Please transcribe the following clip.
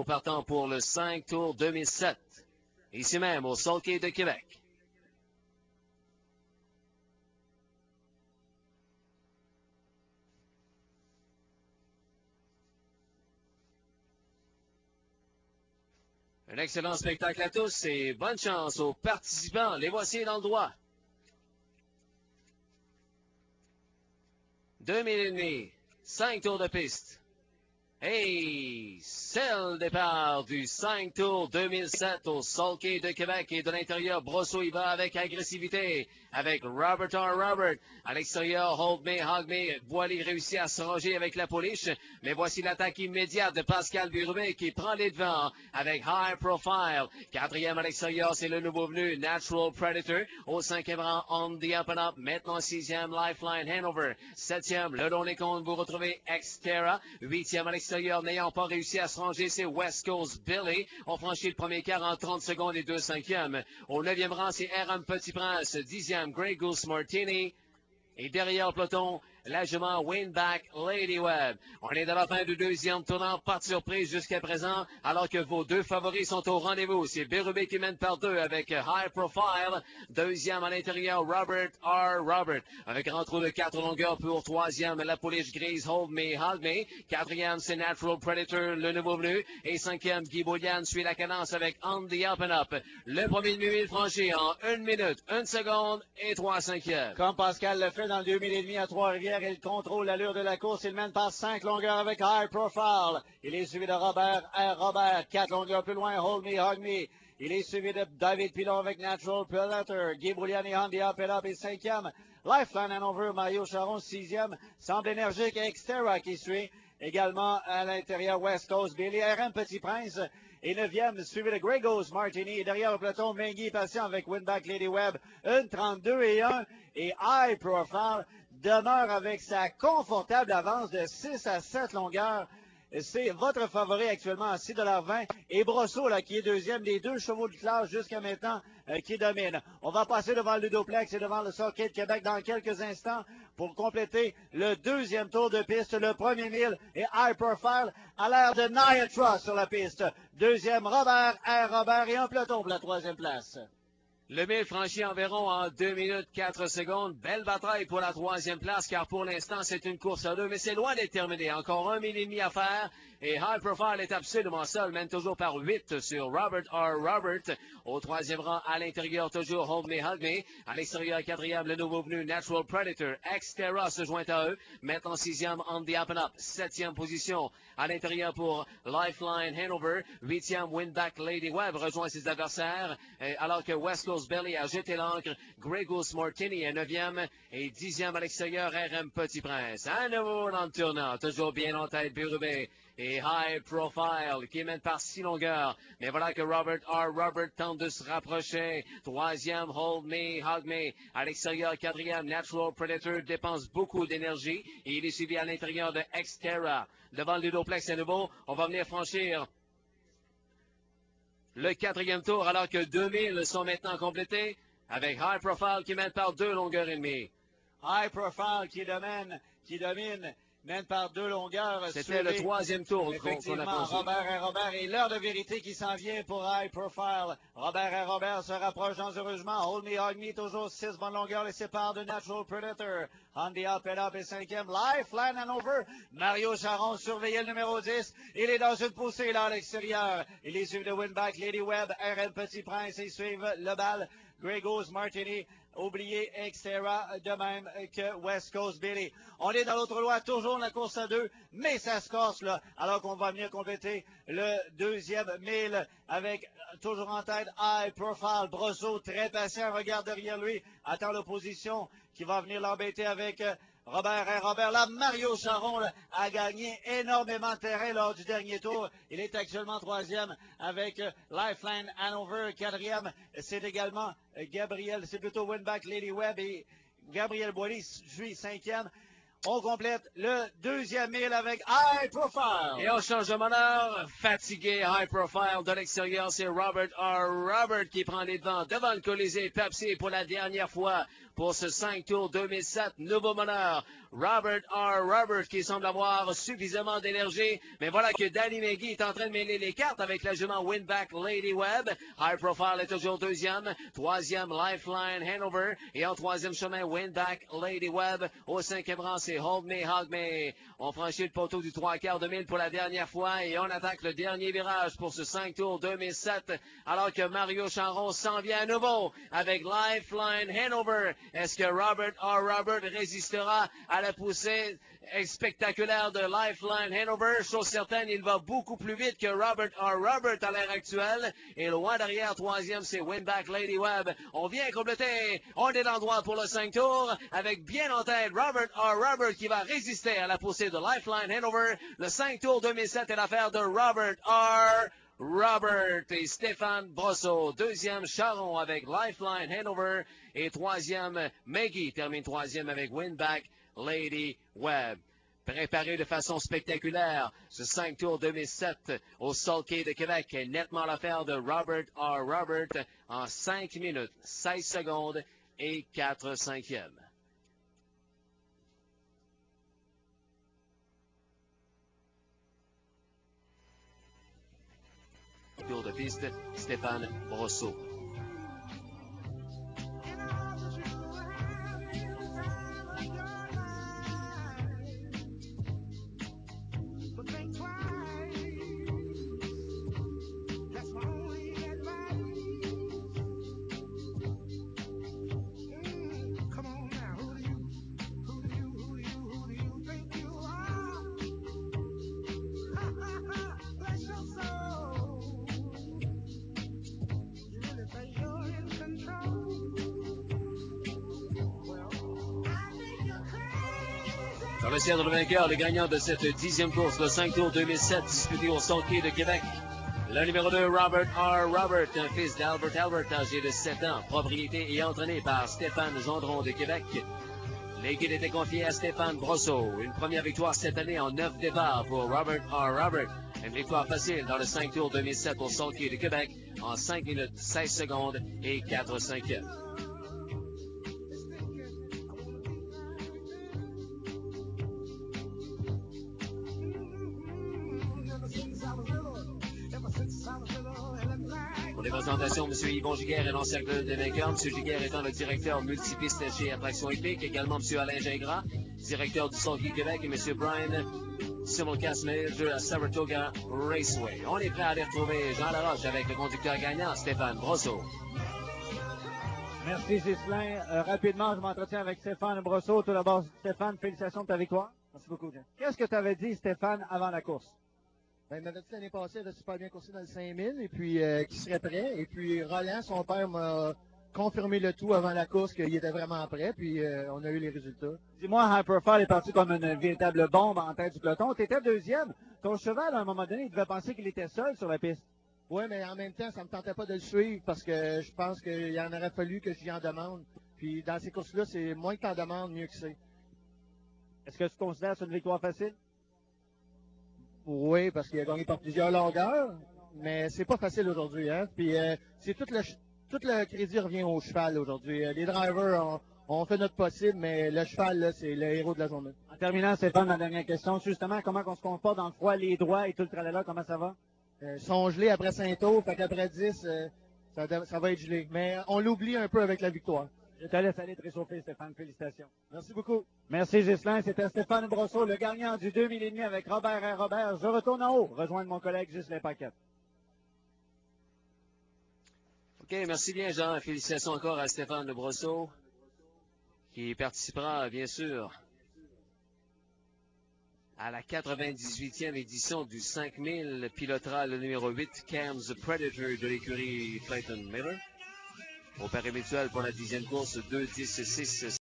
Partant pour le 5 Tour 2007, ici même au Sulky de Québec. Un excellent spectacle à tous et bonne chance aux participants. Les voici dans le droit. 2000 5 tours de piste. Et c'est le départ du 5 Tour 2007 au Sulky de Québec et de l'intérieur, Brosseau y va avec agressivité, avec Robert R. Robert. À l'extérieur, Hold Me, Hug Me, Boily réussit à se ranger avec la pouliche, mais voici l'attaque immédiate de Pascal Birubé qui prend les devants avec High Profile. Quatrième à l'extérieur, c'est le nouveau venu Natural Predator. Au cinquième rang, On the Up and Up. Maintenant sixième, Lifeline Hanover. Septième, le long des comptes, vous retrouvez Xterra. Huitième à l'extérieur, n'ayant pas réussi à se ranger, c'est West Coast Billy. On franchit le premier quart en 30 secondes et 2 cinquièmes. Au neuvième rang, c'est RM Petit Prince. Dixième, Grey Goose Martini. Et derrière le peloton, la jument Winback Lady Web. On est dans la fin du deuxième tournant, pas de surprise jusqu'à présent, alors que vos deux favoris sont au rendez-vous. C'est Birubé qui mène par deux avec High Profile. Deuxième à l'intérieur, Robert R. Robert. Avec un trou de 4 longueurs pour troisième, la pouliche grise Hold Me, Hug Me. Quatrième, c'est Natural Predator, le nouveau venu. Et cinquième, Guy Boulian suit la cadence avec On the Up and Up. Le premier demi-mille franchi en 1 minute, 1 seconde et 3 cinquièmes. Comme Pascal le fait dans le 2000 à Trois-Rivières, il contrôle l'allure de la course. Il mène par 5 longueurs avec High Profile. Il est suivi de Robert R. Robert. 4 longueurs plus loin, Hold Me, Hug Me. Il est suivi de David Pilon avec Natural Predator. Guy Boulian et Andy Up and Up est cinquième. Lifeline Hanover, Mario Charon, sixième. Semble énergique, Xterra qui suit. Également à l'intérieur, West Coast Billy, RM Petit Prince. Et neuvième, suivi de Grey Goose Martini. Et derrière le peloton, Mengi patient avec Winback Lady Web. 1,32 et 1. Et High Profile demeure avec sa confortable avance de 6 à 7 longueurs. C'est votre favori actuellement à 6,20 $. Et Brosseau, là, qui est deuxième, les deux chevaux de classe jusqu'à maintenant qui dominent. On va passer devant le Ludoplex et devant le Sulky de Québec dans quelques instants pour compléter le deuxième tour de piste, le premier mille. Et High Profile à l'air de Niatra sur la piste. Deuxième, Robert R. Robert et un peloton pour la troisième place. Le 1000 franchi environ en 2 minutes 4 secondes. Belle bataille pour la troisième place, car pour l'instant, c'est une course à deux, mais c'est loin d'être terminé. Encore 1 mille et demi à faire. Et High Profile est absolument seul, mène toujours par 8 sur Robert R. Robert. Au troisième rang, à l'intérieur, toujours Hold Me, Hug Me. À l'extérieur, quatrième, le nouveau venu Natural Predator. Xterra se joint à eux. Maintenant sixième, On the Up and Up. Septième position. À l'intérieur pour Lifeline Hanover. Huitième, Winback Lady Web rejoint ses adversaires. Alors que West Coast Belly a jeté l'encre. Grey Goose Martini est 9e et 10e à l'extérieur, RM Petit Prince. À nouveau dans le tournant, toujours bien en tête, Birubé et High Profile qui mène par 6 longueurs. Mais voilà que Robert R. Robert tente de se rapprocher. Troisième, Hold Me, Hug Me. À l'extérieur, quatrième, Natural Predator dépense beaucoup d'énergie et il est suivi à l'intérieur de Xterra. Devant le Ludoplex à nouveau, on va venir franchir le quatrième tour, alors que 2000 sont maintenant complétés avec High Profile qui mène par 2 longueurs et demie. High Profile qui domine, mène par 2 longueurs. C'était le troisième tour qu'on a franchi. Robert et Robert et l'heure de vérité qui s'en vient pour High Profile. Robert et Robert se rapprochent dangereusement. Hold Me, Hug Me, toujours 6 bonnes longueurs les séparent de Natural Predator. Andy Up and Up est cinquième. Lifeline Hanover. Mario Charon surveillait le numéro 10. Il est dans une poussée là à l'extérieur. Il est suivi de Winback, Lady Web, RM Petit Prince et suivent le bal. Grey Goose Martini. Oubliez Xterra de même que West Coast Billy. On est dans l'autre loi, toujours la course à deux, mais ça se corse là, alors qu'on va venir compléter le deuxième mille avec toujours en tête High Profile. Brosseau, très patient, regarde derrière lui, attend l'opposition qui va venir l'embêter avec Robert et Robert. Là, Mario Charon là, a gagné énormément de terrain lors du dernier tour. Il est actuellement troisième avec Lifeline Hanover. Quatrième, c'est également Gabriel, c'est plutôt Winback Lady Web et Gabriel Boily suit cinquième. On complète le deuxième mille avec High Profile. Et on change de meneur. Fatigué, high profile de l'extérieur, c'est Robert R. Robert qui prend les devants devant le Colisée Pepsi pour la dernière fois pour ce 5 Tours 2007. Nouveau meneur, Robert R. Robert qui semble avoir suffisamment d'énergie. Mais voilà que Danny McGee est en train de mêler les cartes avec la jument Winback Lady Webb. High Profile est toujours deuxième. Troisième, Lifeline Hanover. Et en troisième chemin, Winback Lady Webb. Au cinquième rang, c'est Hold Me, Hug Me. On franchit le poteau du 3/4 de mille pour la dernière fois et on attaque le dernier virage pour ce 5 Tours 2007 alors que Mario Charron s'en vient à nouveau avec Lifeline Hanover. Est-ce que Robert R. Robert résistera à la poussée spectaculaire de Lifeline Hanover? Chose certaine, il va beaucoup plus vite que Robert R. Robert à l'heure actuelle. Et loin derrière, troisième, c'est Winback Lady Webb. On vient compléter. On est dans le droit pour le 5 tours avec bien en tête Robert R. Robert qui va résister à la poussée de Lifeline Hanover. Le 5 tours 2007 est l'affaire de Robert R. Robert et Stéphane Brosseau. Deuxième, Charron avec Lifeline Hanover. Et troisième, Maggie termine troisième avec Winback Lady Webb. Préparé de façon spectaculaire, ce 5 tours 2007 au Sulky de Québec est nettement l'affaire de Robert R. Robert en 5 minutes, 16 secondes et 4 cinquièmes. Tour de piste, Stéphane Brosseau. Dans le ciel de vainqueur, le gagnant de cette 10e course, le 5 tours 2007, disputé au Sulky de Québec. Le numéro 2, Robert R. Robert, un fils d'Albert Albert, âgé de 7 ans, propriété et entraîné par Stéphane Gendron de Québec. Les guides étaient confiés à Stéphane Brosseau. Une première victoire cette année en 9 départs pour Robert R. Robert. Une victoire facile dans le 5 tours 2007 au Sulky de Québec en 5 minutes, 16 secondes et 4 cinquièmes. Pour les présentations, M. Yvon Giguère est l'encercle des vainqueurs. M. Giguère étant le directeur multipiste chez Attraction Épique. Également M. Alain Gingras, directeur du Sulky Québec. Et M. Brian Simulcast Manager à Saratoga Raceway. On est prêt à aller retrouver Jean Laroche avec le conducteur gagnant, Stéphane Brosseau. Merci, Ghislain. Rapidement, je m'entretiens avec Stéphane Brosseau. Tout d'abord, Stéphane, félicitations de ta victoire. Merci beaucoup, Jean. Qu'est-ce que tu avais dit, Stéphane, avant la course? Ben, il m'avait dit l'année passée, elle a super bien coursé dans le 5000 et puis qu'il serait prêt. Et puis Roland, son père, m'a confirmé le tout avant la course qu'il était vraiment prêt. Puis on a eu les résultats. Dis-moi, High Profile est parti comme une véritable bombe en tête du peloton. Tu étais deuxième. Ton cheval, à un moment donné, il devait penser qu'il était seul sur la piste. Oui, mais en même temps, ça me tentait pas de le suivre parce que je pense qu'il en aurait fallu que j'y en demande. Puis dans ces courses-là, c'est moins que t'en demandes, mieux que c'est. Est-ce que tu considères que c'est une victoire facile? Oui, parce qu'il a gagné par plusieurs longueurs, mais c'est pas facile aujourd'hui, hein. Puis c'est tout le crédit revient au cheval aujourd'hui. Les drivers ont fait notre possible, mais le cheval, là, c'est le héros de la journée. En terminant, Stéphane, ma dernière question. Justement, comment on se comporte dans le froid, les droits et tout le tralala, comment ça va? Ils sont gelés après Saint-Aube, fait qu'après 10, ça va être gelé. Mais on l'oublie un peu avec la victoire. Je te laisse aller te réchauffer, Stéphane. Félicitations. Merci beaucoup. Merci, Ghislain. C'était Stéphane Brosseau, le gagnant du 2000 avec Robert R. Robert. Je retourne en haut, rejoindre mon collègue Ghislain Paquette. OK, merci bien, Jean. Félicitations encore à Stéphane Brosseau, qui participera, bien sûr, à la 98e édition du 5000, pilotera le numéro 8, Cam's Predator de l'écurie Clayton Miller. Au pari mutuel pour la 10e course, 2, 10, 6,